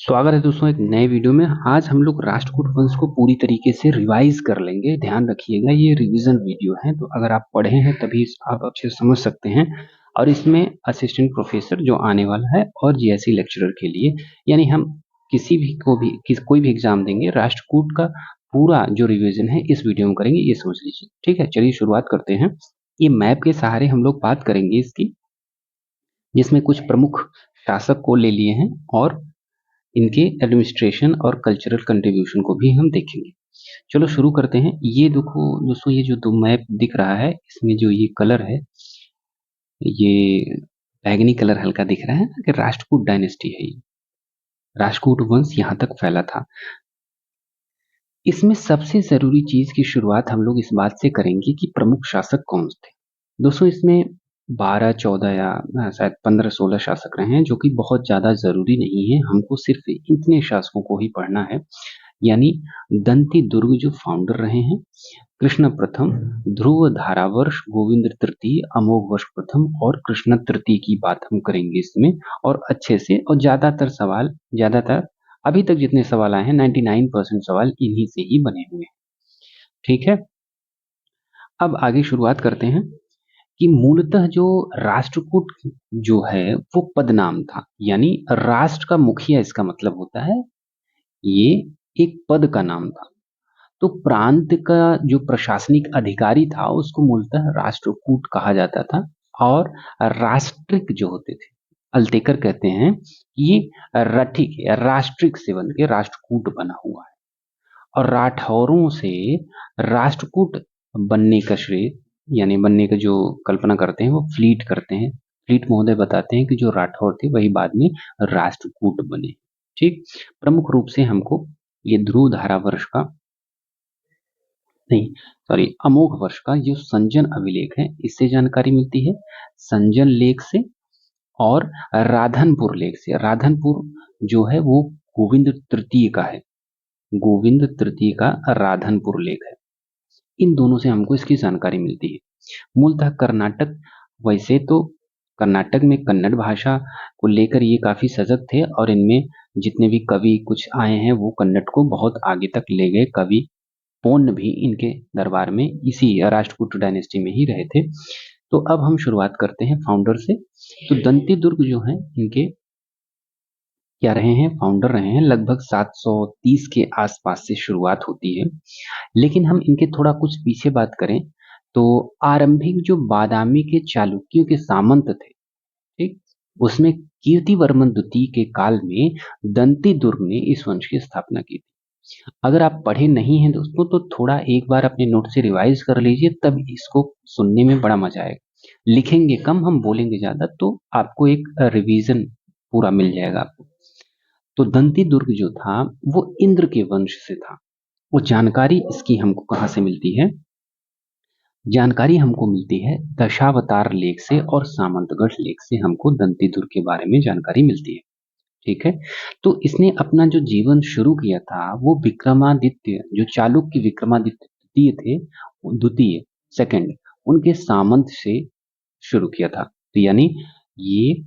स्वागत है दोस्तों एक नए वीडियो में। आज हम लोग राष्ट्रकूट वंश को पूरी तरीके से रिवाइज कर लेंगे। ध्यान रखिएगा ये रिवीजन वीडियो है, तो अगर आप पढ़े हैं तभी आप अच्छे से समझ सकते हैं। और इसमें असिस्टेंट प्रोफेसर जो आने वाला है और जीएससी लेक्चरर के लिए, यानी हम किसी भी कोई भी एग्जाम देंगे, राष्ट्रकूट का पूरा जो रिविजन है इस वीडियो में करेंगे, ये समझ लीजिए। ठीक है, चलिए शुरुआत करते हैं। ये मैप के सहारे हम लोग बात करेंगे इसकी, जिसमें कुछ प्रमुख शासक को ले लिए हैं और इनके एडमिनिस्ट्रेशन और कल्चरल कंट्रीब्यूशन को भी हम देखेंगे। चलो शुरू करते हैं। ये देखो दोस्तों, ये जो दो मैप दिख रहा है, इसमें जो ये कलर है, ये बैगनी कलर हल्का दिख रहा है ना, कि राष्ट्रकूट डायनेस्टी है ये। राष्ट्रकूट वंश यहाँ तक फैला था। इसमें सबसे जरूरी चीज की शुरुआत हम लोग इस बात से करेंगे कि प्रमुख शासक कौन थे। दोस्तों इसमें 12-14 या शायद 15-16 शासक रहे हैं, जो कि बहुत ज्यादा जरूरी नहीं है। हमको सिर्फ इतने शासकों को ही पढ़ना है। यानी दंती दुर्ग जो फाउंडर रहे हैं, कृष्ण प्रथम, ध्रुव धारावर्ष, गोविंद तृतीय, अमोघ वर्ष प्रथम और कृष्ण तृतीय की बात हम करेंगे इसमें, और अच्छे से। और ज्यादातर अभी तक जितने सवाल आए हैं 99% सवाल इन्हीं से ही बने हुए हैं। ठीक है, अब आगे शुरुआत करते हैं कि मूलतः जो राष्ट्रकूट जो है वो पदनाम था, यानी राष्ट्र का मुखिया इसका मतलब होता है। ये एक पद का नाम था। तो प्रांत का जो प्रशासनिक अधिकारी था उसको मूलतः राष्ट्रकूट कहा जाता था। और राष्ट्रिक जो होते थे, अल्तेकर कहते हैं कि ये रठिक या राष्ट्रिक से बन के राष्ट्रकूट बना हुआ है। और राठौरों से राष्ट्रकूट बनने का श्रेय, यानी बनने का जो कल्पना करते हैं वो फ्लीट करते हैं। फ्लीट महोदय बताते हैं कि जो राठौर थे वही बाद में राष्ट्रकूट बने। ठीक, प्रमुख रूप से हमको ये ध्रुव धारा वर्ष का नहीं, सॉरी, अमोघ वर्ष का जो संजन अभिलेख है इससे जानकारी मिलती है। संजन लेख से और राधनपुर लेख से। राधनपुर जो है वो गोविंद तृतीय का है। गोविंद तृतीय का राधनपुर लेख है। इन दोनों से हमको इसकी जानकारी मिलती है। मूलतः कर्नाटक, वैसे तो कर्नाटक में कन्नड़ भाषा को लेकर ये काफी सजग थे, और इनमें जितने भी कवि कुछ आए हैं वो कन्नड़ को बहुत आगे तक ले गए। कवि पोन्न भी इनके दरबार में इसी राष्ट्रकूट डायनेस्टी में ही रहे थे। तो अब हम शुरुआत करते हैं फाउंडर से। तो दंती दुर्ग जो है इनके क्या रहे हैं, फाउंडर रहे हैं। लगभग 730 के आसपास से शुरुआत होती है। लेकिन हम इनके थोड़ा कुछ पीछे बात करें तो आरंभिक जो बादामी के चालुक्यों के सामंत थे, ठीक, उसमें कीर्तिवर्मन द्वितीय के काल में दंती दुर्ग ने इस वंश की स्थापना की थी। अगर आप पढ़े नहीं हैं दोस्तों तो थोड़ा एक बार अपने नोट से रिवाइज कर लीजिए, तब इसको सुनने में बड़ा मजा आएगा। लिखेंगे कम, हम बोलेंगे ज्यादा, तो आपको एक रिवीजन पूरा मिल जाएगा आपको। तो दंती दुर्ग जो था वो इंद्र के वंश से था। वो जानकारी इसकी हमको कहाँ से मिलती है? जानकारी हमको मिलती है दशावतार लेख से और सामंतगढ़ लेख से। हमको दंती दुर्ग के बारे में जानकारी मिलती है। ठीक है, तो इसने अपना जो जीवन शुरू किया था वो विक्रमादित्य, जो चालुक्य विक्रमादित्य द्वितीय थे, द्वितीय सेकंड, उनके सामंत से शुरू किया था। तो यानी ये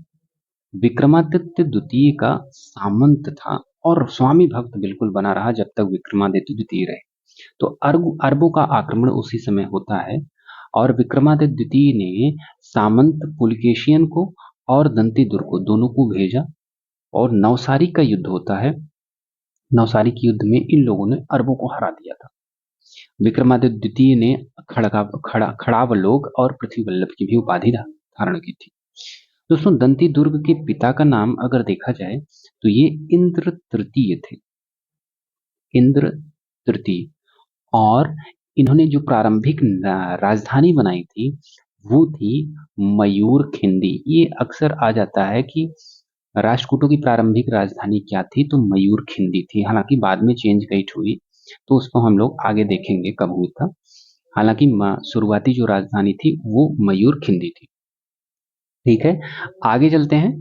विक्रमादित्य द्वितीय का सामंत था और स्वामी भक्त बिल्कुल बना रहा जब तक विक्रमादित्य द्वितीय रहे। तो अरबों का आक्रमण उसी समय होता है, और विक्रमादित्य द्वितीय ने सामंत पुलकेशियन को और दंती दुर्ग को, दोनों को भेजा, और नवसारी का युद्ध होता है। नवसारी के युद्ध में इन लोगों ने अरबों को हरा दिया था। विक्रमादित्य द्वितीय ने खड़ावलोक और पृथ्वी वल्लभ की भी उपाधि धारण की थी। दोस्तों दंती दुर्ग के पिता का नाम अगर देखा जाए तो ये इंद्र तृतीय थे। इंद्र तृतीय। और इन्होंने जो प्रारंभिक राजधानी बनाई थी वो थी मयूर खिंडी। ये अक्सर आ जाता है कि राष्ट्रकूटों की प्रारंभिक राजधानी क्या थी, तो मयूर खिंडी थी। हालांकि बाद में चेंज कई हुई, तो उसको हम लोग आगे देखेंगे कब हुई था। हालांकि शुरुआती जो राजधानी थी वो मयूर खिंडी थी। ठीक है, आगे चलते हैं।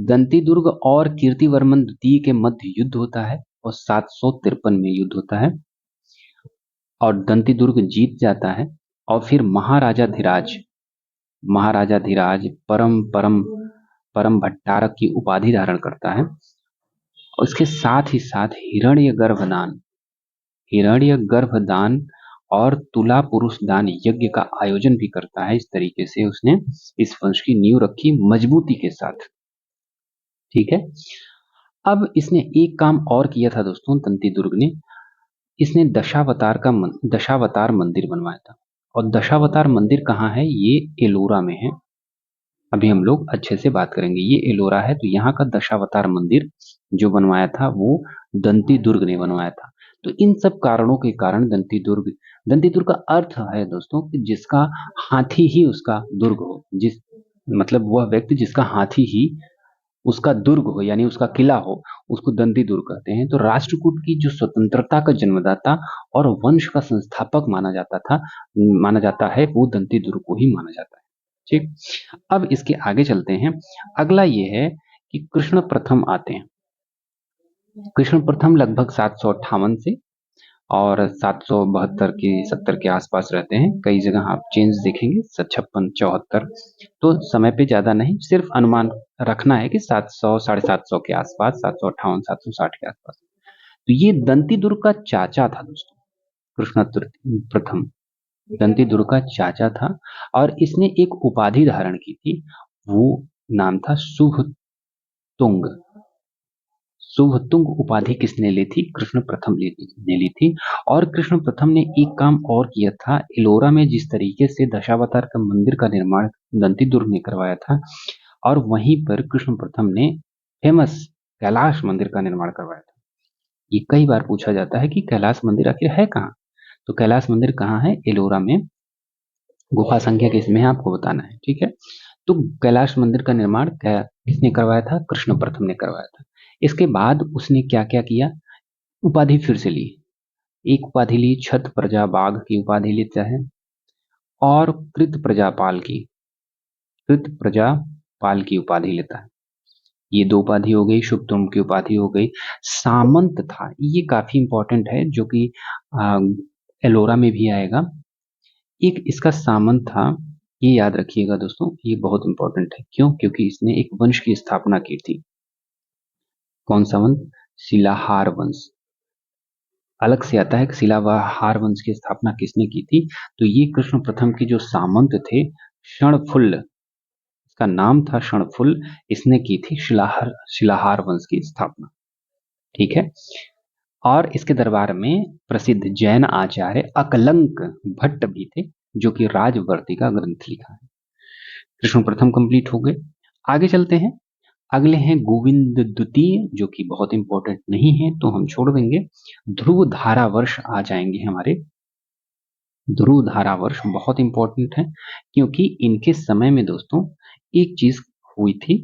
दंती दुर्ग और कीर्तिवर्मन द्वितीय के मध्य युद्ध होता है और 753 में युद्ध होता है, और दंती दुर्ग जीत जाता है। और फिर महाराजा धीराज परम परम परम भट्टारक की उपाधि धारण करता है। और इसके साथ ही साथ हिरण्य गर्भदान और तुला पुरुष दान यज्ञ का आयोजन भी करता है। इस तरीके से उसने इस वंश की नींव रखी मजबूती के साथ। ठीक है। अब इसने एक काम और किया था दोस्तों, दंती दुर्ग ने, इसने दशावतार मंदिर बनवाया था। और दशावतार मंदिर कहाँ है? ये एलोरा में है। अभी हम लोग अच्छे से बात करेंगे। ये एलोरा है, तो यहाँ का दशावतार मंदिर जो बनवाया था वो दंती दुर्ग ने बनवाया था। तो इन सब कारणों के कारण दंती दुर्ग का अर्थ है दोस्तों कि जिसका हाथी ही उसका दुर्ग हो, जिस मतलब वह व्यक्ति जिसका हाथी ही उसका दुर्ग हो, यानी उसका किला हो, उसको दंती दुर्ग कहते हैं। तो राष्ट्रकूट की जो स्वतंत्रता का जन्मदाता और वंश का संस्थापक माना जाता है, वो दंती दुर्ग को ही माना जाता है। ठीक। अब इसके आगे चलते हैं। अगला ये है कि कृष्ण प्रथम आते हैं। कृष्ण प्रथम लगभग 758 से और 772 के 70 के आसपास रहते हैं। कई जगह आप चेंज देखेंगे 56 74, तो समय पे ज्यादा नहीं, सिर्फ अनुमान रखना है कि 700 750 के आसपास, 758 760 के आसपास। तो ये दंती दुर्ग का चाचा था दोस्तों। प्रथम दंती दुर्ग का चाचा था और इसने एक उपाधि धारण की थी, वो नाम था शुभ तुंग। शुभ तुंग उपाधि किसने ली थी? कृष्ण प्रथम ने ली थी। और कृष्ण प्रथम ने एक काम और किया था। एलोरा में जिस तरीके से दशावतार का मंदिर का निर्माण दंती दुर्ग ने करवाया था, और वहीं पर कृष्ण प्रथम ने फेमस कैलाश मंदिर का निर्माण करवाया था। ये कई बार पूछा जाता है कि कैलाश मंदिर आखिर है कहाँ? तो कैलाश मंदिर कहाँ है? एलोरा में। गुफा संख्या किसमें है आपको बताना है। ठीक है। तो कैलाश मंदिर का निर्माण किसने करवाया था? कृष्ण प्रथम ने करवाया था। इसके बाद उसने क्या क्या किया? उपाधि फिर से ली। एक उपाधि ली छत प्रजा बाघ की उपाधि लेता है, और कृत प्रजापाल की उपाधि लेता है। ये दो उपाधि हो गई। शुभतुंग की उपाधि हो गई। सामंत था, ये काफी इंपॉर्टेंट है, जो कि एलोरा में भी आएगा। एक इसका सामंत था, ये याद रखिएगा दोस्तों, ये बहुत इंपॉर्टेंट है। क्यों? क्योंकि इसने एक वंश की स्थापना की थी। कौन सा वंश? शिलाहार वंश। अलग से आता है कि शिलाहार वंश की स्थापना किसने की थी। तो ये कृष्ण प्रथम के जो सामंत थे, क्षणफुल्ल, इसका नाम था क्षणफुल्ल, इसने की थी शिलाहार वंश की स्थापना। ठीक है। और इसके दरबार में प्रसिद्ध जैन आचार्य अकलंक भट्ट भी थे, जो कि राजवर्ती का ग्रंथ लिखा है। कृष्ण प्रथम कंप्लीट हो गए। आगे चलते हैं। अगले हैं गोविंद द्वितीय, जो कि बहुत इंपॉर्टेंट नहीं है तो हम छोड़ देंगे। ध्रुव धारा वर्ष आ जाएंगे हमारे। ध्रुव धारा वर्ष बहुत इंपॉर्टेंट है, क्योंकि इनके समय में दोस्तों एक चीज हुई थी,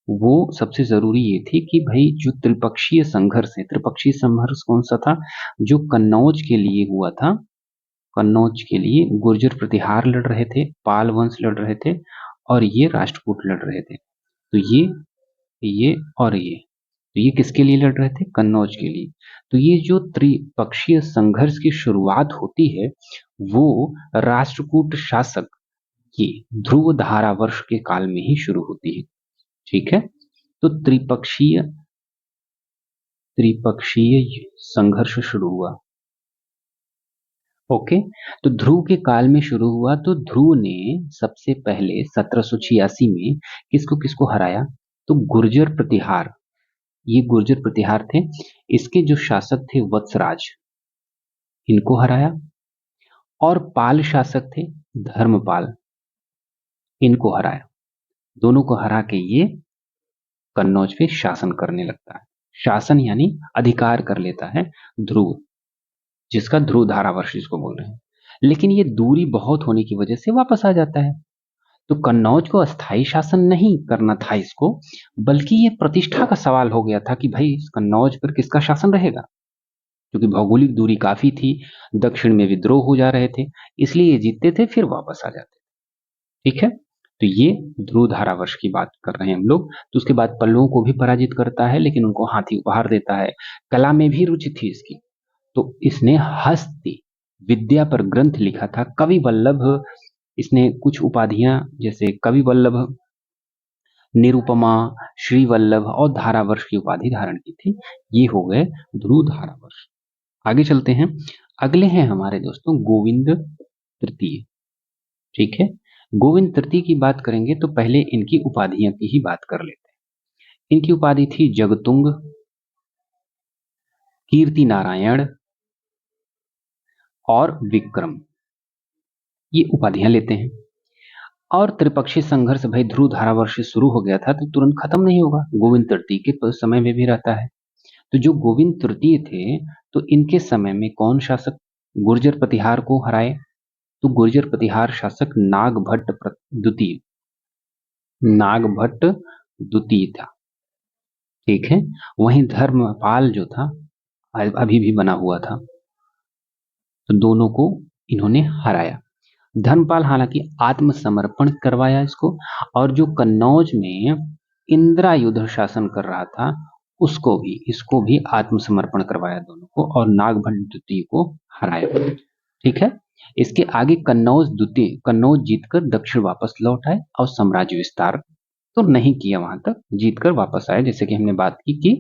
वो सबसे जरूरी ये थी कि भाई जो त्रिपक्षीय संघर्ष है, त्रिपक्षीय संघर्ष कौन सा था? जो कन्नौज के लिए हुआ था। कन्नौज के लिए गुर्जर प्रतिहार लड़ रहे थे, पाल वंश लड़ रहे थे, और ये राष्ट्रकूट लड़ रहे थे। तो ये और ये किसके लिए लड़ रहे थे? कन्नौज के लिए। तो ये जो त्रिपक्षीय संघर्ष की शुरुआत होती है, वो राष्ट्रकूट शासक की ध्रुव धारा वर्ष के काल में ही शुरू होती है। ठीक है। तो त्रिपक्षीय संघर्ष शुरू हुआ। ओके। तो ध्रुव के काल में शुरू हुआ। तो ध्रुव ने सबसे पहले 1786 में किसको किसको हराया? तो गुर्जर प्रतिहार, ये गुर्जर प्रतिहार थे, इसके जो शासक थे वत्सराज, इनको हराया। और पाल शासक थे धर्मपाल, इनको हराया। दोनों को हरा के ये कन्नौज पे शासन करने लगता है। शासन यानी अधिकार कर लेता है ध्रुव, जिसका ध्रुव धारावर्ष जिसको बोल रहे हैं। लेकिन ये दूरी बहुत होने की वजह से वापस आ जाता है। तो कन्नौज को अस्थायी शासन नहीं करना था इसको, बल्कि ये प्रतिष्ठा का सवाल हो गया था कि भाई इस कन्नौज पर किसका शासन रहेगा, क्योंकि भौगोलिक दूरी काफी थी, दक्षिण में विद्रोह हो जा रहे थे, इसलिए ये जीतते थे फिर वापस आ जाते। ठीक है। तो ये ध्रुव धारावर्ष की बात कर रहे हैं हम लोग। तो उसके बाद पल्लवों को भी पराजित करता है, लेकिन उनको हाथी उपहार देता है। कला में भी रुचि थी इसकी, तो इसने हस्ती विद्या पर ग्रंथ लिखा था। कवि वल्लभ, इसने कुछ उपाधियां जैसे कवि वल्लभ निरुपमा, श्रीवल्लभ और धारावर्ष की उपाधि धारण की थी। ये हो गए ध्रुव धारावर्ष। आगे चलते हैं, अगले हैं हमारे दोस्तों गोविंद तृतीय। ठीक है, गोविंद तृतीय की बात करेंगे तो पहले इनकी उपाधियों की ही बात कर लेते हैं। इनकी उपाधि थी जगतुंग, कीर्ति नारायण और विक्रम, ये उपाधियां लेते हैं। और त्रिपक्षीय संघर्ष भाई ध्रुव धारावर्ष से शुरू हो गया था तो तुरंत खत्म नहीं होगा, गोविंद तृतीय के समय में भी रहता है। तो जो गोविंद तृतीय थे तो इनके समय में कौन शासक गुर्जर प्रतिहार को हराए? तो गुर्जर प्रतिहार शासक नागभट्ट द्वितीय, नागभट्ट द्वितीय था। ठीक है, वहीं धर्मपाल जो था अभी भी बना हुआ था, तो दोनों को इन्होंने हराया। धर्मपाल हालांकि आत्मसमर्पण करवाया इसको, और जो कन्नौज में इंद्रायुध शासन कर रहा था इसको भी आत्मसमर्पण करवाया दोनों को, और नागभट्ट द्वितीय को हराया। ठीक है, इसके आगे कन्नौज जीतकर दक्षिण वापस लौट आए और साम्राज्य विस्तार तो नहीं किया, वहां तक जीतकर वापस आए। जैसे कि हमने बात की कि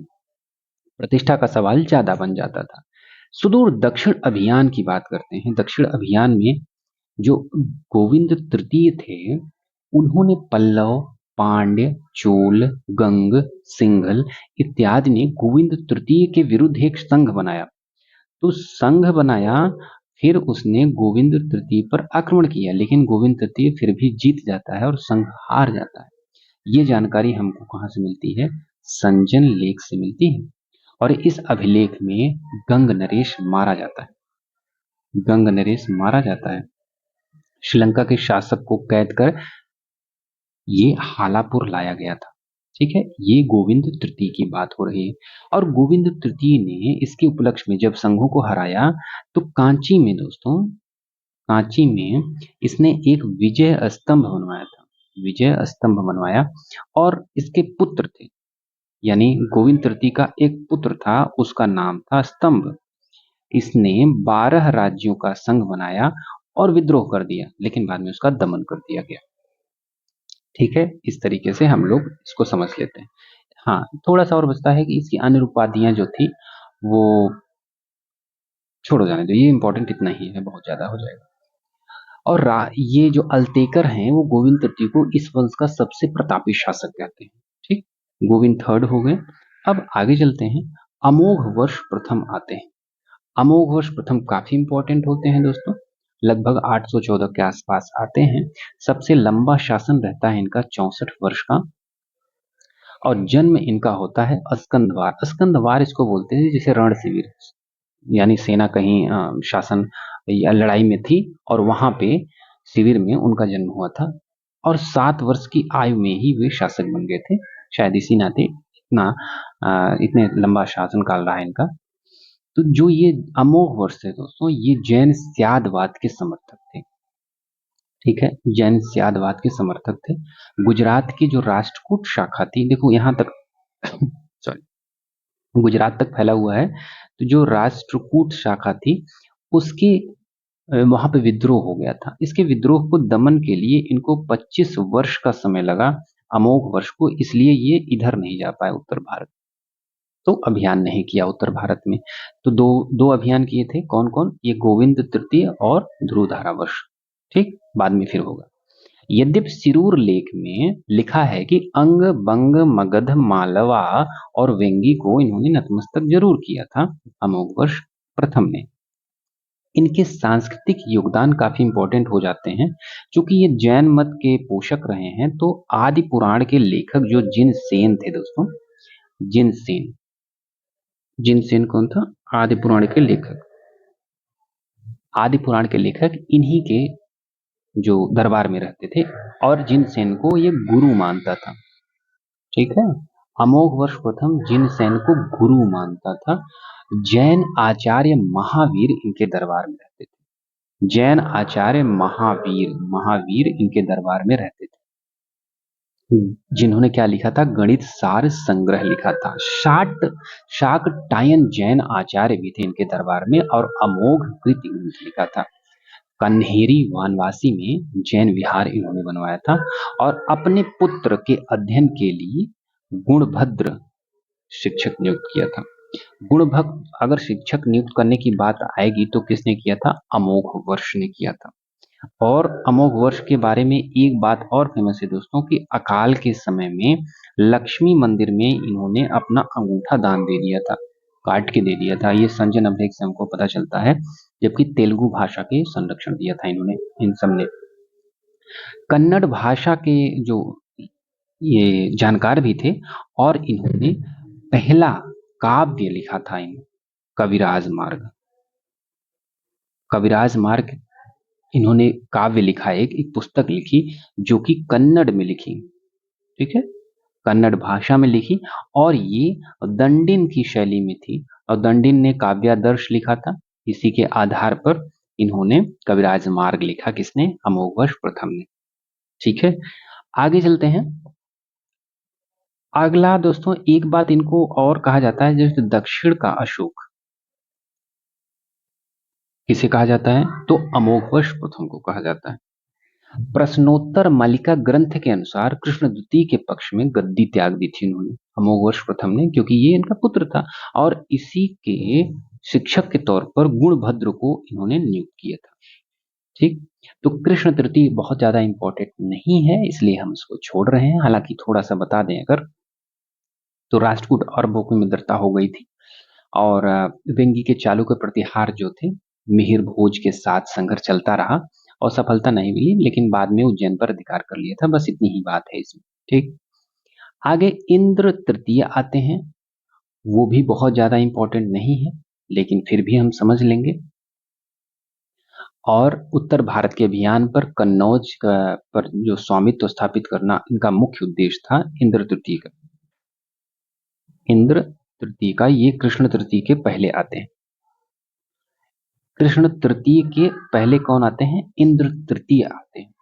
प्रतिष्ठा का सवाल ज्यादा बन जाता था। सुदूर दक्षिण अभियान की बात करते हैं। दक्षिण अभियान में जो गोविंद तृतीय थे उन्होंने पल्लव, पांड्य, चोल, गंग, सिंघल इत्यादि ने गोविंद तृतीय के विरुद्ध एक संघ बनाया। तो संघ बनाया, फिर उसने गोविंद तृतीय पर आक्रमण किया, लेकिन गोविंद तृतीय फिर भी जीत जाता है और संघ हार जाता है। ये जानकारी हमको कहाँ से मिलती है? संजन लेख से मिलती है। और इस अभिलेख में गंग नरेश मारा जाता है, गंग नरेश मारा जाता है। श्रीलंका के शासक को कैद कर ये हालापुर लाया गया था। ठीक है, ये गोविंद तृतीय की बात हो रही है। और गोविंद तृतीय ने इसके उपलक्ष्य में जब संघों को हराया तो कांची में दोस्तों, कांची में इसने एक विजय स्तंभ बनवाया था, विजय स्तंभ बनवाया। और इसके पुत्र थे, यानी गोविंद तृतीय का एक पुत्र था, उसका नाम था स्तंभ। इसने 12 राज्यों का संघ बनाया और विद्रोह कर दिया, लेकिन बाद में उसका दमन कर दिया गया। ठीक है, इस तरीके से हम लोग इसको समझ लेते हैं। हाँ, थोड़ा सा और बचता है कि इसकी अन्य उपाधियां जो थी वो छोड़ो, जाने दो, ये इंपॉर्टेंट इतना ही है, बहुत ज्यादा हो जाएगा। और ये जो अल्तेकर हैं वो गोविंद तृतीय को इस वंश का सबसे प्रतापी शासक कहते हैं। ठीक, गोविंद थर्ड हो गए। अब आगे चलते हैं, अमोघ वर्ष प्रथम आते हैं। अमोघ वर्ष प्रथम काफी इंपॉर्टेंट होते हैं दोस्तों, लगभग 814 के आसपास आते हैं। सबसे लंबा शासन रहता है इनका 64 वर्ष का, और जन्म इनका होता है स्कंदवार। स्कंदवार इसको बोलते हैं जैसे रण शिविर, यानी सेना कहीं शासन या लड़ाई में थी और वहां पे शिविर में उनका जन्म हुआ था, और 7 वर्ष की आयु में ही वे शासक बन गए थे। शायद इसी नाते इतने लंबा शासन काल रहा है इनका। तो जो ये अमोघ वर्ष है दोस्तों, ये जैन स्यादवाद के समर्थक थे। ठीक है, जैन स्यादवाद के समर्थक थे। गुजरात की जो राष्ट्रकूट शाखा थी, देखो यहां तक सॉरी, गुजरात तक फैला हुआ है, तो जो राष्ट्रकूट शाखा थी उसके वहां पे विद्रोह हो गया था। इसके विद्रोह को दमन के लिए इनको 25 वर्ष का समय लगा, अमोघ वर्ष को, इसलिए ये इधर नहीं जा पाए उत्तर भारत, तो अभियान नहीं किया उत्तर भारत में। तो दो अभियान किए थे, कौन कौन? ये गोविंद तृतीय और ध्रुव धारावर्ष। ठीक, बाद में फिर होगा। यद्यपि सिरूर लेख में लिखा है कि अंग, बंग, मगध, मालवा और वेंगी को इन्होंने नतमस्तक जरूर किया था अमोघ वर्ष प्रथम में। इनके सांस्कृतिक योगदान काफी इंपॉर्टेंट हो जाते हैं, क्योंकि ये जैन मत के पोषक रहे हैं। तो आदि पुराण के लेखक जो जिनसेन थे दोस्तों, जिनसेन, जिनसेन कौन था? आदि पुराण के लेखक, आदि पुराण के लेखक इन्हीं के जो दरबार में रहते थे, और जिनसेन को ये गुरु मानता था। ठीक है, अमोघ वर्ष प्रथम जिनसेन को गुरु मानता था। जैन आचार्य महावीर इनके दरबार में रहते थे। जैन आचार्य महावीर, महावीर इनके दरबार में रहते थे, जिन्होंने क्या लिखा था? गणित सार संग्रह लिखा था। शाकटायन जैन आचार्य भी थे इनके दरबार में, और अमोघ कृति ग्रंथ लिखा था। कन्हेरी वनवासी में जैन विहार इन्होंने बनवाया था और अपने पुत्र के अध्ययन के लिए गुणभद्र शिक्षक नियुक्त किया था। गुणभक्त अगर शिक्षक नियुक्त करने की बात आएगी तो किसने किया था? अमोघ वर्ष ने किया था। और अमोघ वर्ष के बारे में एक बात और फेमस है दोस्तों कि अकाल के समय में लक्ष्मी मंदिर में इन्होंने अपना अंगूठा दान दे दिया था, काट के दे दिया था। ये संजन अभिलेख से हमको पता चलता है, जबकि तेलुगु भाषा के संरक्षण दिया था इन्होंने, इन सब ने। कन्नड़ भाषा के जो ये जानकार भी थे और इन्होंने पहला काव्य लिखा था कविराज मार्ग। कविराज मार्ग इन्होंने काव्य लिखा, एक पुस्तक लिखी जो कि कन्नड़ में लिखी, ठीक है, कन्नड़ भाषा में लिखी और ये दंडिन की शैली में थी और दंडिन ने काव्यादर्श लिखा था। इसी के आधार पर इन्होंने कविराज मार्ग लिखा, किसने? अमोघवर्ष प्रथम ने। ठीक है, आगे चलते हैं। अगला दोस्तों एक बात इनको और कहा जाता है, जैसे दक्षिण का अशोक किसे कहा जाता है? तो अमोघवर्ष प्रथम को कहा जाता है। प्रश्नोत्तर मालिका ग्रंथ के अनुसार कृष्ण द्वितीय के पक्ष में गद्दी त्याग दी थी इन्होंने, अमोघवर्ष प्रथम ने, क्योंकि ये इनका पुत्र था और इसी के शिक्षक के तौर पर गुणभद्र को इन्होंने नियुक्त किया था। ठीक, तो कृष्ण तृतीय बहुत ज्यादा इंपॉर्टेंट नहीं है, इसलिए हम इसको छोड़ रहे हैं। हालांकि थोड़ा सा बता दें अगर, तो राष्ट्रकूट अरबों की मित्रता हो गई थी और वेंगी के चालुक्य प्रतिहार जो थे, मिहिर भोज के साथ संघर्ष चलता रहा और सफलता नहीं मिली, लेकिन बाद में उज्जैन पर अधिकार कर लिया था। बस इतनी ही बात है इसमें। ठीक, आगे इंद्र तृतीय आते हैं, वो भी बहुत ज्यादा इंपॉर्टेंट नहीं है, लेकिन फिर भी हम समझ लेंगे। और उत्तर भारत के अभियान पर कन्नौज पर जो स्वामित्व स्थापित करना इनका मुख्य उद्देश्य था, इंद्र तृतीय का। इंद्र तृतीय का ये कृष्ण तृतीय के पहले आते हैं। कृष्ण तृतीय के पहले कौन आते हैं? इंद्र तृतीय आते हैं।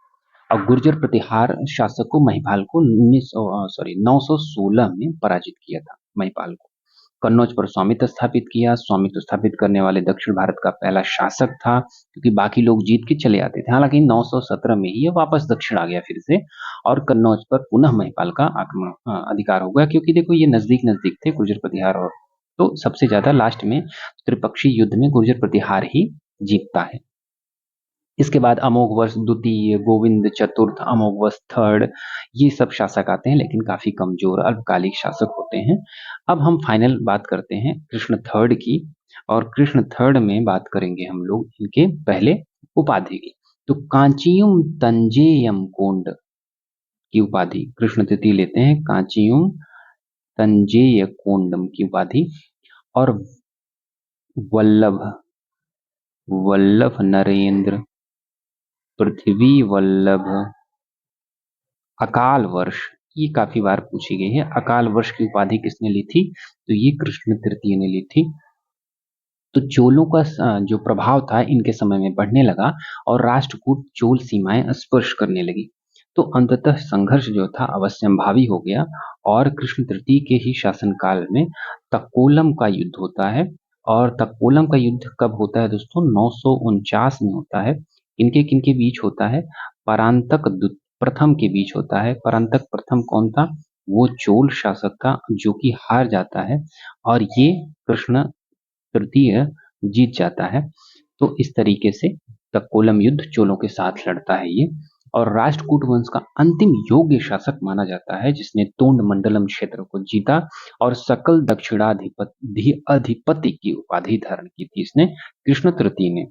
और गुर्जर प्रतिहार शासक को महिपाल को 916 में पराजित किया था। महिपाल को कन्नौज पर स्वामित्व स्थापित किया। स्वामित्व स्थापित करने वाले दक्षिण भारत का पहला शासक था, क्योंकि बाकी लोग जीत के चले आते थे। हालांकि 917 में ही ये वापस दक्षिण आ गया फिर से और कन्नौज पर पुनः महिपाल का आक्रमण अधिकार हो गया, क्योंकि देखो ये नजदीक नजदीक थे गुर्जर प्रतिहार, और तो सबसे ज्यादा लास्ट में त्रिपक्षीय युद्ध में गुर्जर प्रतिहार ही जीतता है। इसके बाद अमोघवर्ष द्वितीय, गोविंद चतुर्थ, अमोघवर्ष थर्ड, ये सब शासक आते हैं, लेकिन काफी कमजोर अल्पकालिक शासक होते हैं। अब हम फाइनल बात करते हैं कृष्ण थर्ड की, और कृष्ण थर्ड में बात करेंगे हम लोग इनके पहले उपाधि की। तो कांचीयुम तंजेयम कोंड की उपाधि कृष्ण तृतीय लेते हैं, कांचीयुम तंजेय कोंडम की उपाधि। और वल्लभ, वल्लभ नरेंद्र, पृथ्वी वल्लभ, अकाल वर्ष, ये काफी बार पूछी गई है। अकाल वर्ष की उपाधि किसने ली थी? तो ये कृष्ण तृतीय ने ली थी। तो चोलों का जो प्रभाव था इनके समय में बढ़ने लगा और राष्ट्रकूट चोल सीमाएं स्पर्श करने लगी। तो अंततः संघर्ष जो था अवश्यंभावी हो गया और कृष्ण तृतीय के ही शासनकाल में तक्कोलम का युद्ध होता है। और तक्कोलम का युद्ध कब होता है दोस्तों? 949 में होता है। किनके किनके बीच होता है? परांतक प्रथम के बीच होता है। परांतक प्रथम कौन था? वो चोल शासक था जो कि हार जाता है और ये कृष्ण तृतीय जीत जाता है। तो इस तरीके से तक्कोलम युद्ध चोलों के साथ लड़ता है ये, और राष्ट्रकूट वंश का अंतिम योग्य शासक माना जाता है जिसने तोंड मंडलम क्षेत्र को जीता और सकल दक्षिणाधिपति की उपाधि धारण की थी इसने, कृष्ण तृतीय ने।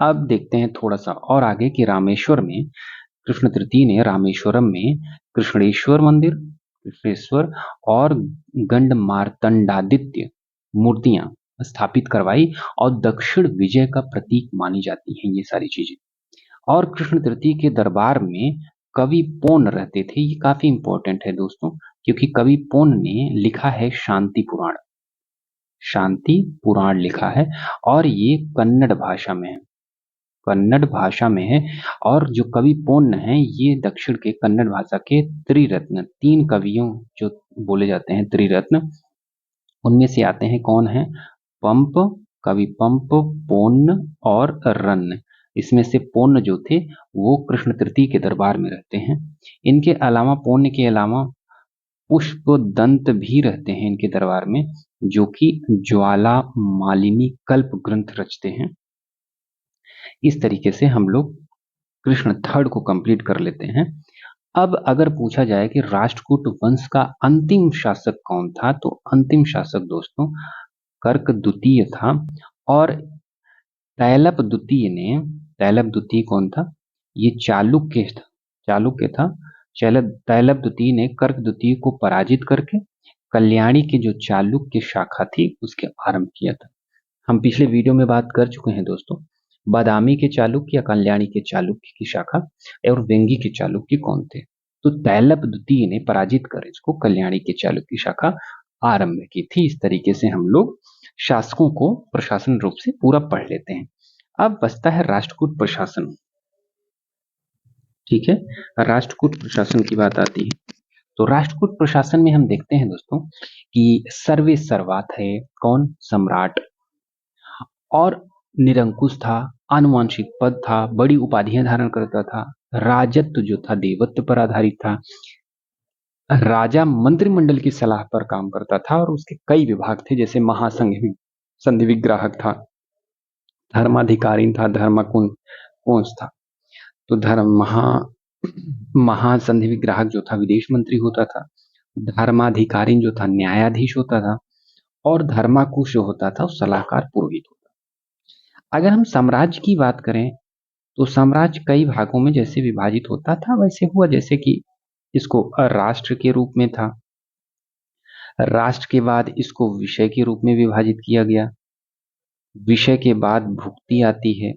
अब देखते हैं थोड़ा सा और आगे कि रामेश्वर में कृष्ण तृतीय ने रामेश्वरम में कृष्णेश्वर मंदिर, कृष्णेश्वर और गंड मार्तंडादित्य मूर्तियां स्थापित करवाई और दक्षिण विजय का प्रतीक मानी जाती हैं ये सारी चीजें। और कृष्ण तृतीय के दरबार में कवि पोन रहते थे। ये काफी इंपॉर्टेंट है दोस्तों, क्योंकि कवि पोन ने लिखा है शांति पुराण। शांति पुराण लिखा है और ये कन्नड़ भाषा में है, कन्नड़ भाषा में है। और जो कवि पोन्न है ये दक्षिण के कन्नड़ भाषा के त्रिरत्न, 3 कवियों जो बोले जाते हैं त्रिरत्न, उनमें से आते हैं। कौन है? पंप, कवि पंप, पोन्न और रन्न। इसमें से पौन्य जो थे वो कृष्ण तृतीय के दरबार में रहते हैं। इनके अलावा पौन्य के अलावा पुष्प दंत भी रहते हैं इनके दरबार में, जो कि ज्वाला मालिनी कल्प ग्रंथ रचते हैं। इस तरीके से हम लोग कृष्ण थर्ड को कंप्लीट कर लेते हैं। अब अगर पूछा जाए कि राष्ट्रकूट वंश का अंतिम शासक कौन था, तो अंतिम शासक दोस्तों कर्क द्वितीय था। और तैलप द्वितीय कौन था? ये चालुक्य था। तैलप द्वितीय ने कर्क द्वितीय को पराजित करके कल्याणी की जो चालुक्य शाखा थी उसके आरंभ किया था। हम पिछले वीडियो में बात कर चुके हैं दोस्तों, बादामी के चालुक्य या कल्याणी के चालुक्य की शाखा और वेंगी के चालुक्य कौन थे। तो तैलप द्वितीय ने पराजित कर इसको कल्याणी के चालुक्य शाखा आरंभ की थी। इस तरीके से हम लोग शासकों को प्रशासन रूप से पूरा पढ़ लेते हैं। अब बचता है राष्ट्रकूट प्रशासन। ठीक है, राष्ट्रकूट प्रशासन की बात आती है तो राष्ट्रकूट प्रशासन में हम देखते हैं दोस्तों कि सर्वे सर्वात है कौन? सम्राट। और निरंकुश था, आनुवंशिक पद था, बड़ी उपाधियां धारण करता था, राजत्व जो था देवत्व पर आधारित था, राजा मंत्रिमंडल की सलाह पर काम करता था और उसके कई विभाग थे, जैसे संधि विग्राहक था, धर्माधिकारी था, धर्मकुंज था। तो महासंधि विग्राहक जो था विदेश मंत्री होता था, धर्माधिकारी जो था न्यायाधीश होता था, और धर्माकुश जो होता था सलाहकार पुरोहित होता था। अगर हम साम्राज्य की बात करें तो साम्राज्य कई भागों में जैसे विभाजित होता था वैसे हुआ, जैसे कि इसको राष्ट्र के रूप में था, राष्ट्र के बाद इसको विषय के रूप में विभाजित किया गया, विषय के बाद भुक्ति आती है,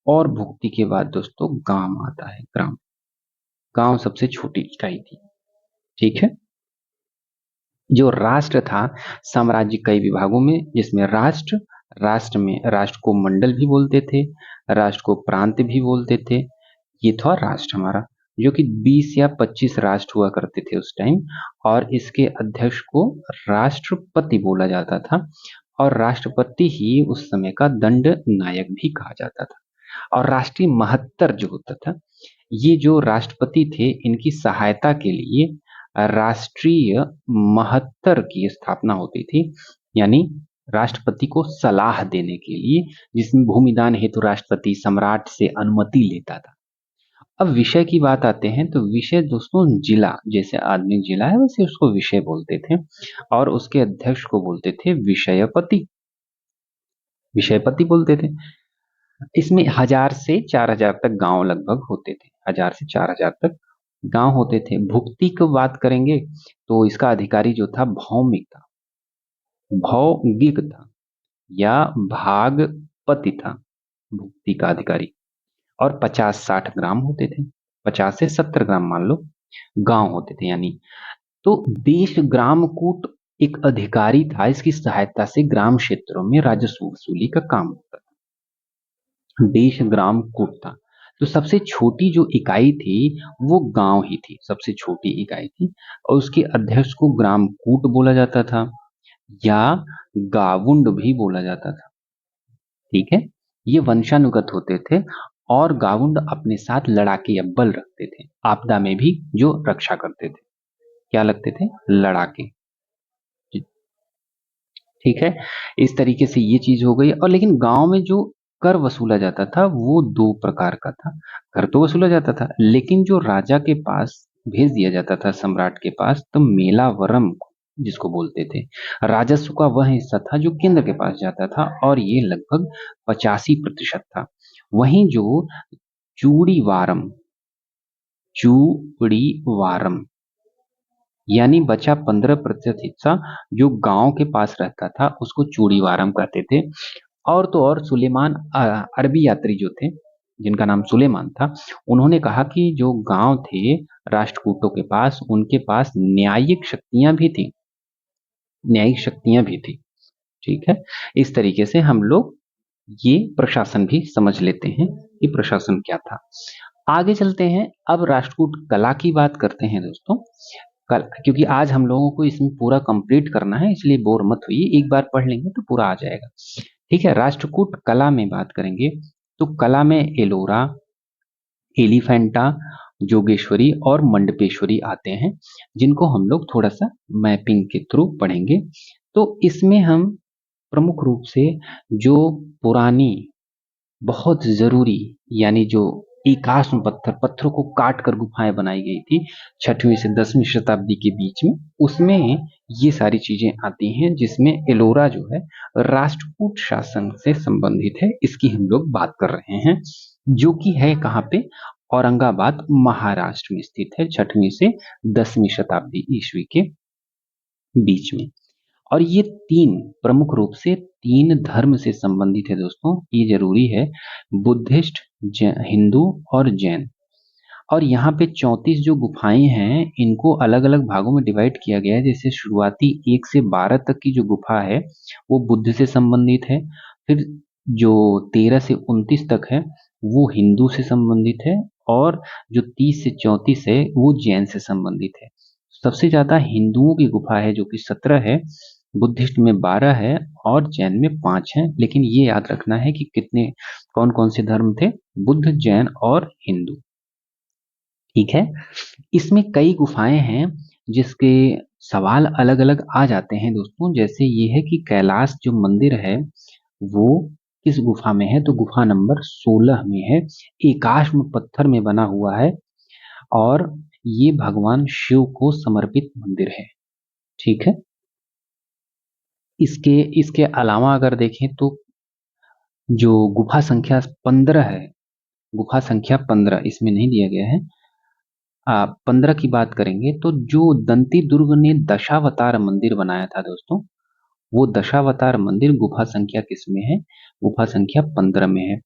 और भुक्ति के बाद दोस्तों गांव आता है। गांव सबसे छोटी इकाई थी। ठीक है, जो राष्ट्र था साम्राज्य कई विभागों में, जिसमें राष्ट्र को मंडल भी बोलते थे, राष्ट्र को प्रांत भी बोलते थे। ये था राष्ट्र हमारा, जो कि 20 या 25 राष्ट्र हुआ करते थे उस टाइम, और इसके अध्यक्ष को राष्ट्रपति बोला जाता था, और राष्ट्रपति ही उस समय का दंड नायक भी कहा जाता था। और राष्ट्रीय महत्तर जो होता था, ये जो राष्ट्रपति थे इनकी सहायता के लिए राष्ट्रीय महत्तर की स्थापना होती थी, यानी राष्ट्रपति को सलाह देने के लिए, जिसमें भूमिदान हेतु राष्ट्रपति सम्राट से अनुमति लेता था। अब विषय की बात आते हैं तो विषय दोस्तों जिला, जैसे आदमी जिला है वैसे उसको विषय बोलते थे, और उसके अध्यक्ष को बोलते थे विषयपति बोलते थे। इसमें 1000 से 4000 तक गांव लगभग होते थे, 1000 से 4000 तक गांव होते थे। भुक्ति की बात करेंगे तो इसका अधिकारी जो था भौगिक था या भागपति था, भुक्ति का अधिकारी। और 50-60 ग्राम होते थे, 50 से 70 ग्राम मान लो गांव होते थे यानी। तो देश ग्रामकूट एक अधिकारी था, इसकी सहायता से ग्राम क्षेत्रों में राजस्व वसूली का काम होता था। देश ग्रामकूट था। तो सबसे छोटी जो इकाई थी वो गांव ही थी, सबसे छोटी इकाई थी, और उसके अध्यक्ष को ग्रामकूट बोला जाता था या गावुंड भी बोला जाता था। ठीक है, ये वंशानुगत होते थे, और गावुंड अपने साथ लड़ाके या बल रखते थे, आपदा में भी जो रक्षा करते थे। क्या लगते थे? लड़ाके। ठीक है, इस तरीके से ये चीज हो गई। और लेकिन गांव में जो कर वसूला जाता था वो 2 प्रकार का था। कर तो वसूला जाता था, लेकिन जो राजा के पास भेज दिया जाता था, सम्राट के पास, तो मेलावरम जिसको बोलते थे, राजस्व का वह हिस्सा था जो केंद्र के पास जाता था, और ये लगभग 85% था। वहीं जो चूड़ीवारम चूड़ीवारम यानी बचा 15% हिस्सा जो गांव के पास रहता था उसको चूड़ीवारम कहते थे। और तो और सुलेमान अरबी यात्री जो थे जिनका नाम सुलेमान था, उन्होंने कहा कि जो गांव थे राष्ट्रकूटों के पास, उनके पास न्यायिक शक्तियां भी थी। ठीक है, इस तरीके से हम लोग ये प्रशासन भी समझ लेते हैं कि प्रशासन क्या था। आगे चलते हैं, अब राष्ट्रकूट कला की बात करते हैं दोस्तों। क्योंकि आज हम लोगों को इसमें पूरा कंप्लीट करना है, इसलिए बोर मत होइए, एक बार पढ़ लेंगे तो पूरा आ जाएगा। ठीक है, राष्ट्रकूट कला में बात करेंगे तो कला में एलोरा, एलिफेंटा, जोगेश्वरी और मंडपेश्वरी आते हैं, जिनको हम लोग थोड़ा सा मैपिंग के थ्रू पढ़ेंगे। तो इसमें हम प्रमुख रूप से जो पुरानी बहुत जरूरी, यानी जो एकाश्म पत्थर, पत्थरों को काट कर गुफाएं बनाई गई थी 6वीं से 10वीं शताब्दी के बीच में, उसमें ये सारी चीजें आती हैं, जिसमें एलोरा जो है राष्ट्रकूट शासन से संबंधित है। इसकी हम लोग बात कर रहे हैं, जो कि है कहाँ पे? औरंगाबाद महाराष्ट्र में स्थित है, 6वीं से 10वीं शताब्दी ईस्वी के बीच में। और ये तीन प्रमुख रूप से तीन धर्म से संबंधित है दोस्तों, ये जरूरी है, बुद्धिस्ट, हिंदू और जैन। और यहाँ पे 34 जो गुफाएं हैं, इनको अलग अलग भागों में डिवाइड किया गया है। जैसे शुरुआती 1 से 12 तक की जो गुफा है वो बुद्ध से संबंधित है। फिर जो 13 से 29 तक है वो हिंदू से संबंधित है। और जो 30 से 34 है वो जैन से संबंधित है। सबसे ज्यादा हिंदुओं की गुफा है जो कि 17 है, बुद्धिस्ट में 12 है और जैन में 5 है। लेकिन ये याद रखना है कि कितने, कौन कौन से धर्म थे? बुद्ध, जैन और हिंदू। ठीक है। इसमें कई गुफाएं हैं जिसके सवाल अलग अलग आ जाते हैं दोस्तों। जैसे ये है कि कैलाश जो मंदिर है वो किस गुफा में है? तो गुफा नंबर 16 में है, एकाश्म पत्थर में बना हुआ है और ये भगवान शिव को समर्पित मंदिर है। ठीक है। इसके इसके अलावा अगर देखें तो जो गुफा संख्या 15 है, गुफा संख्या 15 इसमें नहीं दिया गया है, 15 की बात करेंगे तो जो दंती दुर्ग ने दशावतार मंदिर बनाया था दोस्तों, वो दशावतार मंदिर गुफा संख्या किसमें है? गुफा संख्या 15 में है।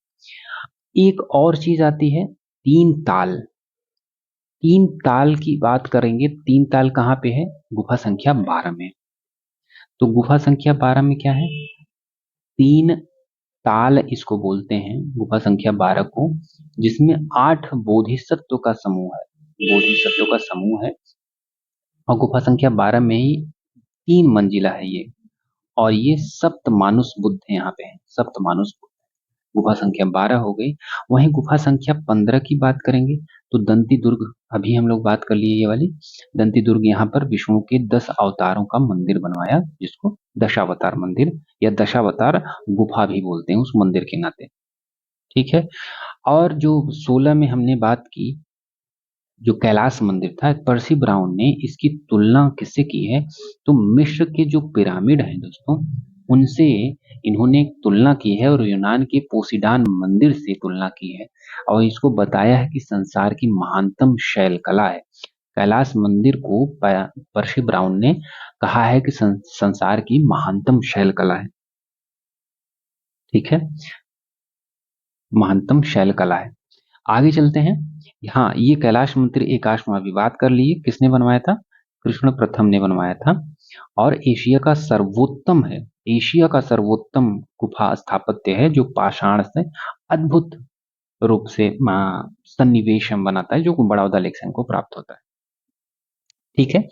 एक और चीज आती है, तीन ताल। तीन ताल की बात करेंगे, तीन ताल कहाँ पे है? गुफा संख्या 12 में। तो गुफा संख्या 12 में क्या है? तीन ताल इसको बोलते हैं, गुफा संख्या 12 को, जिसमें 8 बोधिसत्व का समूह है, बोधिसत्व का समूह है। और गुफा संख्या 12 में ही 3 मंजिला है ये। और ये सप्त मानुष बुद्ध यहाँ पे है, सप्त मानुष बुद्ध। गुफा संख्या 12 हो गई। वहीं गुफा संख्या 15 की बात करेंगे तो दंती दुर्ग, अभी हम लोग बात कर लिए ये वाली, दंती दुर्ग यहाँ पर विष्णु के 10 अवतारों का मंदिर बनवाया, जिसको दशावतार मंदिर या दशावतार गुफा भी बोलते हैं उस मंदिर के नाते। ठीक है। और जो 16 में हमने बात की, जो कैलाश मंदिर था, पर्सी ब्राउन ने इसकी तुलना किससे की है? तो मिस्र के जो पिरामिड हैं दोस्तों, उनसे इन्होंने एक तुलना की है और यूनान के पोसिडान मंदिर से तुलना की है। और इसको बताया है कि संसार की महानतम शैल कला है। कैलाश मंदिर को पर्सी ब्राउन ने कहा है कि संसार की महानतम शैल कला है। ठीक है, महानतम शैल कला है। आगे चलते हैं। हाँ, ये कैलाश मंदिर एकाश्म अभी बात कर लिए, किसने बनवाया था? कृष्ण प्रथम ने बनवाया था। और एशिया का सर्वोत्तम है, एशिया का सर्वोत्तम गुफा स्थापत्य है, जो पाषाण से अद्भुत रूप से सन्निवेश बनाता है, जो बड़ौदा लेक से हमको प्राप्त होता है। ठीक है।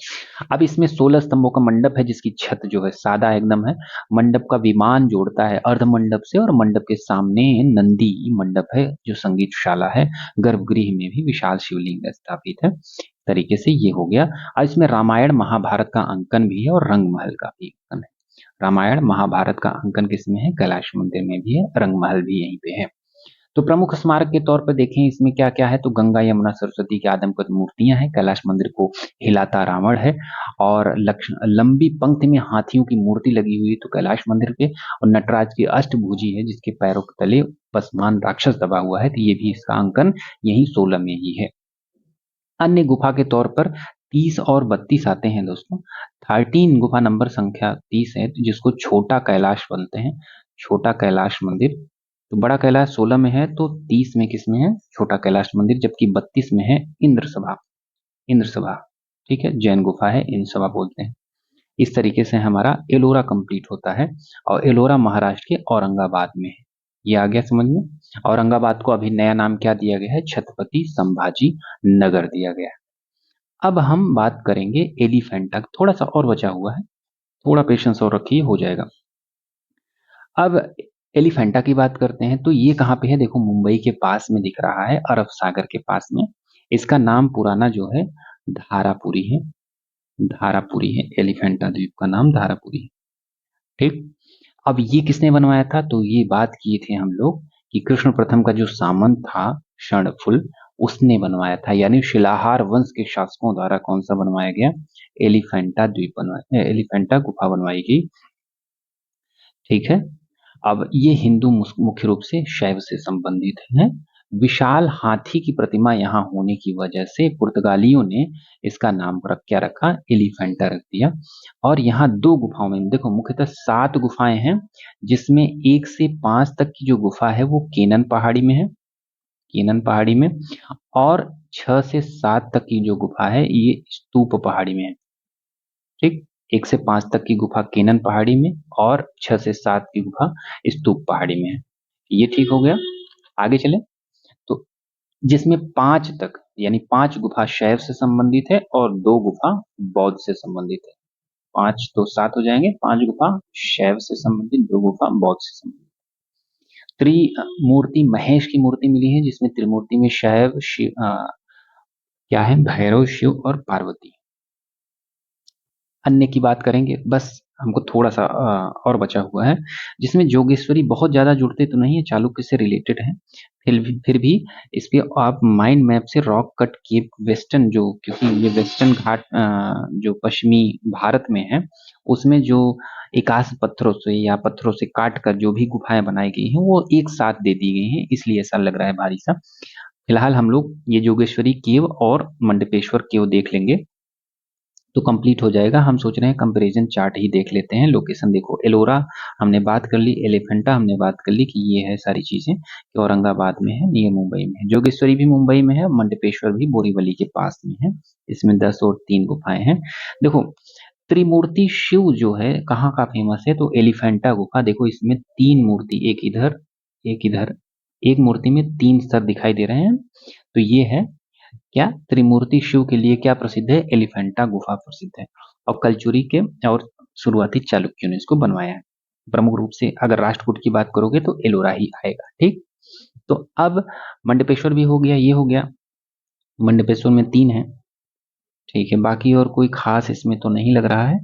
अब इसमें 16 स्तंभों का मंडप है, जिसकी छत जो है सादा एकदम है। मंडप का विमान जोड़ता है अर्ध मंडप से, और मंडप के सामने नंदी मंडप है जो संगीतशाला है। गर्भगृह में भी विशाल शिवलिंग स्थापित है। तरीके से ये हो गया। और इसमें रामायण महाभारत का अंकन भी है और रंगमहल का भी अंकन है। रामायण महाभारत का अंकन किसमें है? कैलाश मंदिर में भी है, रंगमहल भी यहीं पे है। तो प्रमुख स्मारक के तौर पर देखें इसमें क्या क्या है, तो गंगा यमुना सरस्वती की आदमकद मूर्तियां हैं। कैलाश मंदिर को हिलाता रावण है। और लंबी पंक्ति में हाथियों की मूर्ति लगी हुई है तो कैलाश मंदिर पे। और नटराज की अष्टभुजी है, जिसके पैरों के तले पसमान राक्षस दबा हुआ है, तो ये भी इसका अंकन यही 16 में ही है। अन्य गुफा के तौर पर 30 और 32 आते हैं दोस्तों। 13 गुफा नंबर संख्या 30 है, जिसको छोटा कैलाश बोलते हैं, छोटा कैलाश मंदिर। तो बड़ा कैलाश 16 में है, तो 30 में किसमें है? छोटा कैलाश मंदिर। जबकि 32 में है इंद्र सभा, इंद्र सभा। ठीक है, जैन गुफा है, इंद्र सभा बोलते हैं। इस तरीके से हमारा एलोरा कंप्लीट होता है। और एलोरा महाराष्ट्र के औरंगाबाद में है। ये आ गया समझ में? औरंगाबाद को अभी नया नाम क्या दिया गया है? छत्रपति संभाजी नगर दिया गया है। अब हम बात करेंगे एलिफेंटा, थोड़ा सा और बचा हुआ है, थोड़ा पेशेंस और रखिए, हो जाएगा। अब एलिफेंटा की बात करते हैं तो ये कहाँ पे है, देखो मुंबई के पास में दिख रहा है, अरब सागर के पास में। इसका नाम पुराना जो है धारापुरी है, धारापुरी है, एलिफेंटा द्वीप का नाम धारापुरी है। ठीक। अब ये किसने बनवाया था, तो ये बात किए थे हम लोग कि कृष्ण प्रथम का जो सामंत था शर्णफुल, उसने बनवाया था, यानी शिलाहार वंश के शासकों द्वारा कौन सा बनवाया गया, एलिफेंटा द्वीप बनवाया, एलिफेंटा गुफा बनवाई गई। ठीक है। अब ये हिंदू मुख्य रूप से शैव से संबंधित है। विशाल हाथी की प्रतिमा यहाँ होने की वजह से पुर्तगालियों ने इसका नाम क्या रखा, एलिफेंटा रख दिया। और यहाँ दो गुफाओं में देखो, मुख्यतः 7 गुफाएं हैं, जिसमें 1 से 5 तक की जो गुफा है वो केनन पहाड़ी में है, केनन पहाड़ी में। और 6 से 7 तक की जो गुफा है ये स्तूप पहाड़ी में है। ठीक। 1 से 5 तक की गुफा केनन पहाड़ी में और 6 से 7 की गुफा स्तूप पहाड़ी में है। ये ठीक हो गया। आगे चले तो जिसमें 5 तक यानी 5 गुफा शैव से संबंधित है और 2 गुफा बौद्ध से संबंधित है। 5 तो 7 हो जाएंगे, 5 गुफा शैव से संबंधित, 2 गुफा बौद्ध से संबंधित। त्रिमूर्ति महेश की मूर्ति मिली है, जिसमें त्रिमूर्ति में शैव शिव क्या है, भैरव, शिव और पार्वती। अन्य की बात करेंगे, बस हमको थोड़ा सा और बचा हुआ है, जिसमें जोगेश्वरी बहुत ज्यादा जुड़ते तो नहीं है, चालुक्य से रिलेटेड है, फिर भी इस पे आप माइंड मैप से रॉक कट केव वेस्टर्न, जो क्योंकि ये वेस्टर्न घाट जो पश्चिमी भारत में है, उसमें जो एकाश पत्थरों से या पत्थरों से काट कर जो भी गुफाएं बनाई गई हैं वो एक साथ दे दी गई हैं, इसलिए ऐसा लग रहा है भारी सा। फिलहाल हम लोग ये जोगेश्वरी केव और मंडपेश्वर केव देख लेंगे तो कंप्लीट हो जाएगा। हम सोच रहे हैं कंपैरिजन चार्ट ही देख लेते हैं। लोकेशन देखो, एलोरा हमने बात कर ली, एलिफेंटा हमने बात कर ली कि ये है सारी चीजें कि औरंगाबाद में है, नियर मुंबई में है। जोगेश्वरी भी मुंबई में है, मंडपेश्वर भी बोरीवली के पास में है। इसमें 10 और 3 गुफाएं हैं। देखो त्रिमूर्ति शिव जो है कहाँ का फेमस है, तो एलिफेंटा गुफा। देखो इसमें 3 मूर्ति, एक इधर एक इधर, एक मूर्ति में 3 सर दिखाई दे रहे हैं, तो ये है क्या, त्रिमूर्ति शिव के लिए क्या प्रसिद्ध है, एलिफेंटा गुफा प्रसिद्ध है। और कलचुरी के और शुरुआती चालुक्यों ने इसको बनवाया है। प्रमुख रूप से अगर राष्ट्रकूट की बात करोगे तो एलोरा ही आएगा। ठीक। तो अब मंडपेश्वर भी हो गया, ये हो गया, मंडपेश्वर में 3 है। ठीक है, बाकी और कोई खास इसमें तो नहीं लग रहा है,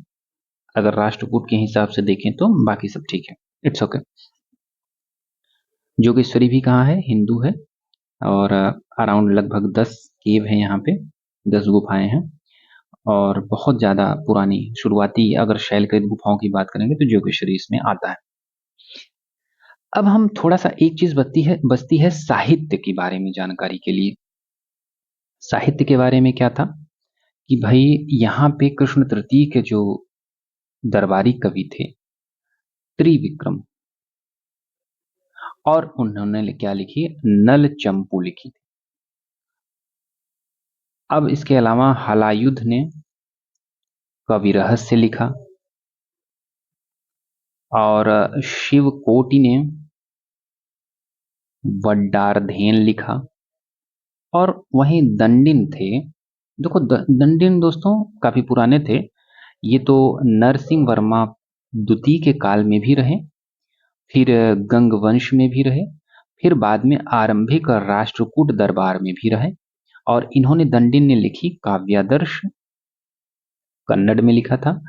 अगर राष्ट्रकूट के हिसाब से देखें तो बाकी सब ठीक है, इट्स ओके। जोगेश्वरी भी कहाँ है, हिंदू है, और अराउंड लगभग 10 केव है यहाँ पे, 10 गुफाएं हैं, और बहुत ज्यादा पुरानी शुरुआती अगर शैलकृत गुफाओं की बात करेंगे तो जोगेश्वरी इसमें आता है। अब हम थोड़ा सा एक चीज बचती है साहित्य के बारे में जानकारी के लिए। साहित्य के बारे में क्या था कि भाई यहाँ पे कृष्ण तृतीय के जो दरबारी कवि थे त्रिविक्रम, और उन्होंने क्या लिखी, नल चंपू लिखी थी। अब इसके अलावा हलायुध ने कवि रहस्य लिखा, और शिवकोटि ने वड्डारधेन लिखा, और वहीं दंडिन थे। देखो दंडिन दोस्तों काफी पुराने थे, ये तो नरसिंह वर्मा द्वितीय के काल में भी रहे, फिर गंग वंश में भी रहे, फिर बाद में आरंभिक राष्ट्रकूट दरबार में भी रहे। और इन्होंने, दंडिन ने लिखी काव्यादर्श, कन्नड़ में लिखा था,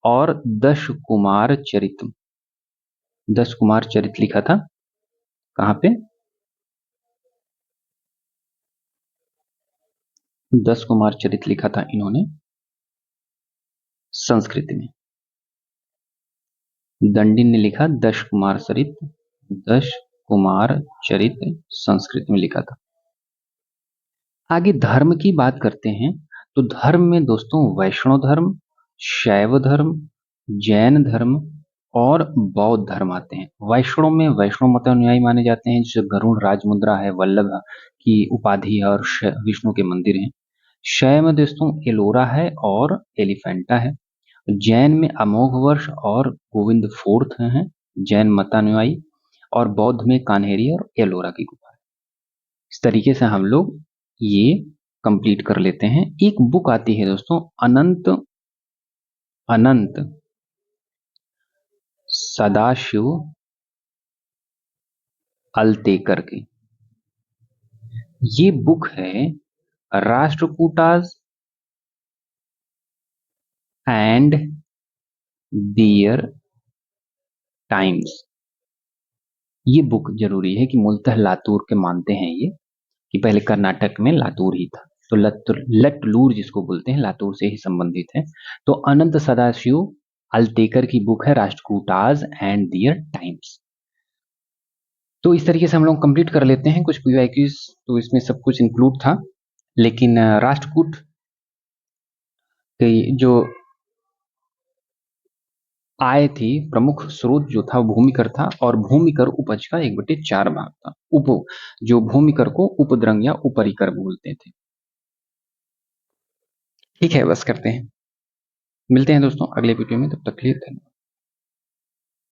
और दश कुमार चरित लिखा था। कहाँ पे, 10 कुमार चरित लिखा था इन्होंने संस्कृत में। दंडिन ने लिखा 10 कुमार चरित, 10 कुमार चरित संस्कृत में लिखा था। आगे धर्म की बात करते हैं तो धर्म में दोस्तों वैष्णव धर्म, शैव धर्म, जैन धर्म और बौद्ध धर्म आते हैं। वैष्णव में वैष्णव मत अनुयायी माने जाते हैं, जैसे गरुड़ राजमुद्रा है, वल्लभ की उपाधि है, और विष्णु के मंदिर हैं। शैव में दोस्तों एलोरा है और एलिफेंटा है। जैन में अमोघ वर्ष और गोविंद फोर्थ हैं जैन मतानुयायी, और बौद्ध में कान्हेरी और एलोरा की गुफा है। इस तरीके से हम लोग ये कंप्लीट कर लेते हैं। एक बुक आती है दोस्तों, अनंत अनंत सदाशिव अल्तेकर की। ये बुक है राष्ट्रकूटाज एंड दियर टाइम्स। ये बुक जरूरी है कि मूलतः लातूर के मानते हैं ये, कि पहले कर्नाटक में लातूर ही था, तो लट्लूर जिसको बोलते हैं लातूर से ही संबंधित है। तो अनंत सदाशिव अल्तेकर की बुक है राष्ट्रकूटाज एंड दियर टाइम्स। तो इस तरीके से हम लोग कंप्लीट कर लेते हैं कुछ पीवाईक्यूज। तो इसमें सब कुछ इंक्लूड था, लेकिन राष्ट्रकूट की जो आय थी, प्रमुख स्रोत जो था वो भूमिकर था, और भूमिकर उपज का 1/4 भाग था। जो भूमिकर को उपद्रंग या उपरिकर बोलते थे। ठीक है, बस करते हैं, मिलते हैं दोस्तों अगले वीडियो में, तब तक के लिए धन्यवाद।